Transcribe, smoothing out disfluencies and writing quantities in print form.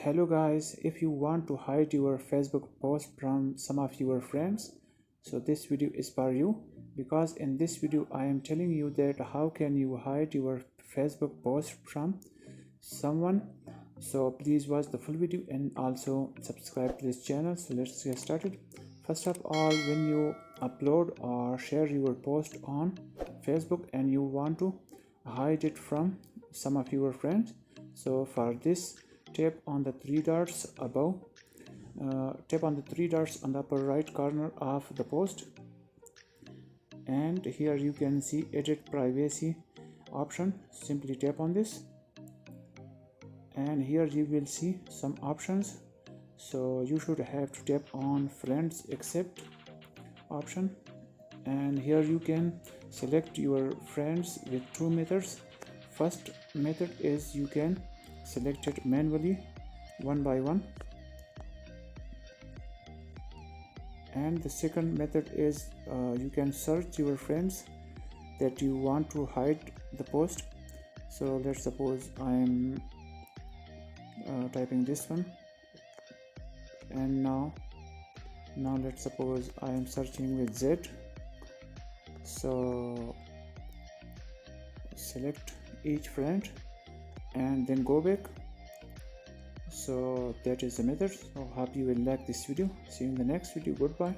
Hello guys, if you want to hide your Facebook post from some of your friends, so this video is for you, because in this video I am telling you that how can you hide your Facebook post from someone. So please watch the full video and also subscribe to this channel. So let's get started. First of all, when you upload or share your post on Facebook and you want to hide it from some of your friends, so for this, tap on the three dots above, tap on the three dots on the upper right corner of the post, and here you can see edit privacy option. Simply tap on this and here you will see some options. So you should have to tap on friends accept option, and here you can select your friends with two methods. First method is you can select it manually one by one, and the second method is you can search your friends that you want to hide the post. So let's suppose I am typing this one, and now let's suppose I am searching with Z. So select each friend and then go back. So that is the method. So hope you will like this video. See you in the next video. Goodbye.